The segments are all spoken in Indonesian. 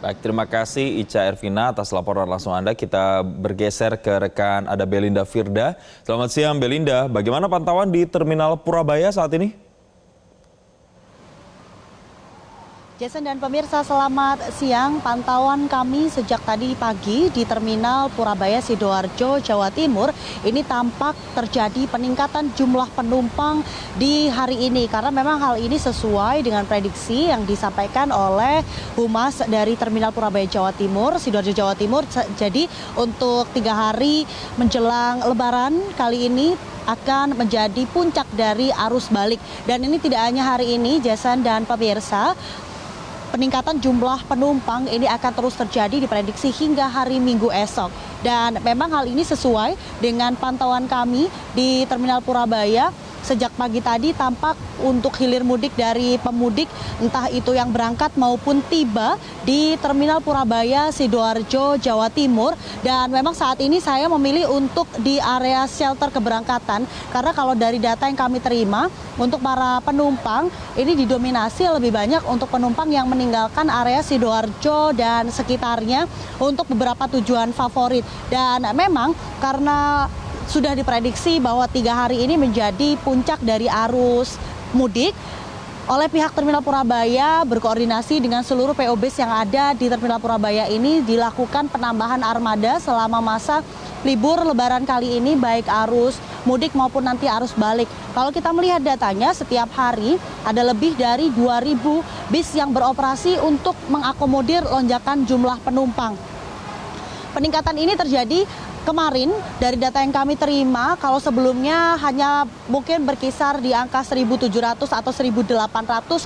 Baik, terima kasih Ica Ervina atas laporan langsung Anda. Kita bergeser ke rekan ada Belinda Firda. Selamat siang Belinda, bagaimana pantauan di Terminal Purabaya saat ini? Jason dan pemirsa, selamat siang. Pantauan kami sejak tadi pagi di Terminal Purabaya Sidoarjo, Jawa Timur, ini tampak terjadi peningkatan jumlah penumpang di hari ini. Karena memang hal ini sesuai dengan prediksi yang disampaikan oleh Humas dari Terminal Purabaya Jawa Timur, Sidoarjo Jawa Timur. Jadi untuk 3 hari menjelang Lebaran kali ini akan menjadi puncak dari arus balik. Dan ini tidak hanya hari ini, Jason dan pemirsa. Peningkatan jumlah penumpang ini akan terus terjadi diprediksi hingga hari Minggu esok. Dan memang hal ini sesuai dengan pantauan kami di Terminal Purabaya. Sejak pagi tadi tampak untuk hilir mudik dari pemudik, entah itu yang berangkat maupun tiba di Terminal Purabaya Sidoarjo, Jawa Timur. Dan memang saat ini saya memilih untuk di area shelter keberangkatan, karena kalau dari data yang kami terima, untuk para penumpang ini didominasi lebih banyak untuk penumpang yang meninggalkan area Sidoarjo dan sekitarnya untuk beberapa tujuan favorit. Dan memang karena sudah diprediksi bahwa 3 hari ini menjadi puncak dari arus mudik, oleh pihak Terminal Purabaya berkoordinasi dengan seluruh PO Bus yang ada di Terminal Purabaya ini dilakukan penambahan armada selama masa libur Lebaran kali ini, baik arus mudik maupun nanti arus balik. Kalau kita melihat datanya, setiap hari ada lebih dari 2.000 bis yang beroperasi untuk mengakomodir lonjakan jumlah penumpang. Peningkatan ini terjadi kemarin dari data yang kami terima, kalau sebelumnya hanya mungkin berkisar di angka 1.700 atau 1.800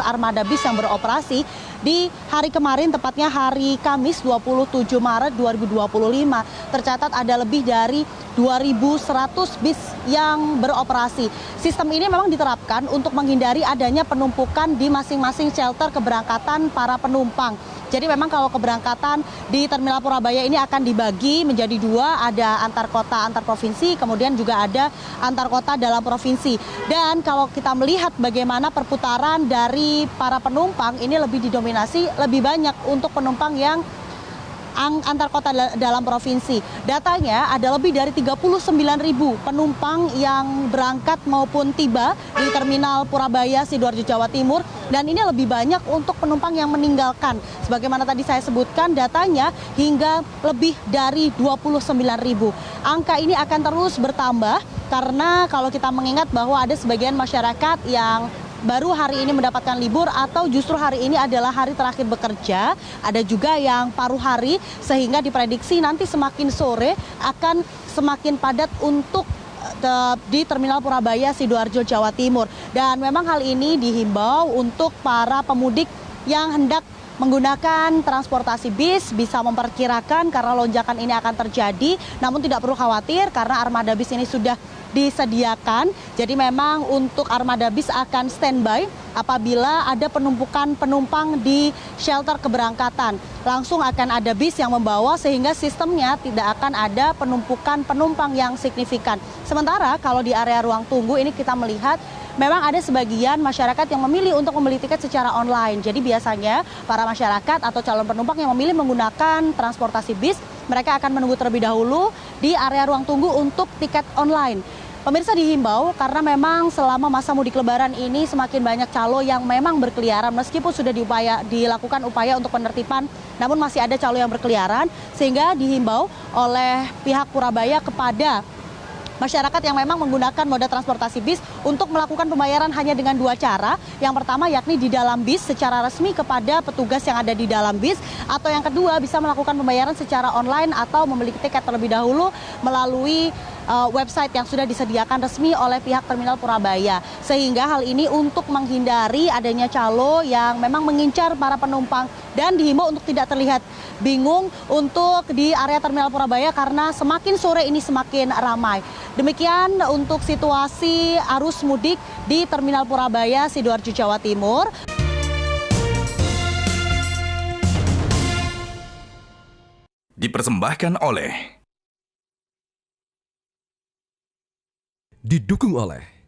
armada bis yang beroperasi, di hari kemarin, tepatnya hari Kamis 27 Maret 2025, tercatat ada lebih dari 2.100 bis yang beroperasi. Sistem ini memang diterapkan untuk menghindari adanya penumpukan di masing-masing shelter keberangkatan para penumpang. Jadi memang kalau keberangkatan di Terminal Purabaya ini akan dibagi menjadi 2, ada antar kota, antar provinsi, kemudian juga ada antar kota dalam provinsi. Dan kalau kita melihat bagaimana perputaran dari para penumpang, ini lebih didominasi, lebih banyak untuk penumpang yang antar kota dalam provinsi. Datanya ada lebih dari 39.000 penumpang yang berangkat maupun tiba di Terminal Purabaya Sidoarjo, Jawa Timur. Dan ini lebih banyak untuk penumpang yang meninggalkan. Sebagaimana tadi saya sebutkan, datanya hingga lebih dari 29.000. Angka ini akan terus bertambah karena kalau kita mengingat bahwa ada sebagian masyarakat yang baru hari ini mendapatkan libur atau justru hari ini adalah hari terakhir bekerja. Ada juga yang paruh hari, sehingga diprediksi nanti semakin sore akan semakin padat untuk di Terminal Purabaya Sidoarjo, Jawa Timur. Dan memang hal ini dihimbau untuk para pemudik yang hendak menggunakan transportasi bis bisa memperkirakan karena lonjakan ini akan terjadi, namun tidak perlu khawatir karena armada bis ini sudah disediakan. Jadi memang untuk armada bis akan standby apabila ada penumpukan penumpang di shelter keberangkatan. Langsung akan ada bis yang membawa sehingga sistemnya tidak akan ada penumpukan penumpang yang signifikan. Sementara kalau di area ruang tunggu ini kita melihat memang ada sebagian masyarakat yang memilih untuk membeli tiket secara online. Jadi biasanya para masyarakat atau calon penumpang yang memilih menggunakan transportasi bis, mereka akan menunggu terlebih dahulu di area ruang tunggu untuk tiket online. Pemirsa dihimbau karena memang selama masa mudik Lebaran ini semakin banyak calo yang memang berkeliaran, meskipun sudah dilakukan upaya untuk penertiban, namun masih ada calo yang berkeliaran, sehingga dihimbau oleh pihak Purabaya kepada masyarakat yang memang menggunakan moda transportasi bis untuk melakukan pembayaran hanya dengan 2 cara. Yang pertama yakni di dalam bis secara resmi kepada petugas yang ada di dalam bis, atau yang kedua bisa melakukan pembayaran secara online atau membeli tiket terlebih dahulu melalui website yang sudah disediakan resmi oleh pihak Terminal Purabaya. Sehingga hal ini untuk menghindari adanya calo yang memang mengincar para penumpang, dan dihimbau untuk tidak terlihat bingung untuk di area Terminal Purabaya karena semakin sore ini semakin ramai. Demikian untuk situasi arus mudik di Terminal Purabaya Sidoarjo, Jawa Timur. Dipersembahkan oleh didukung oleh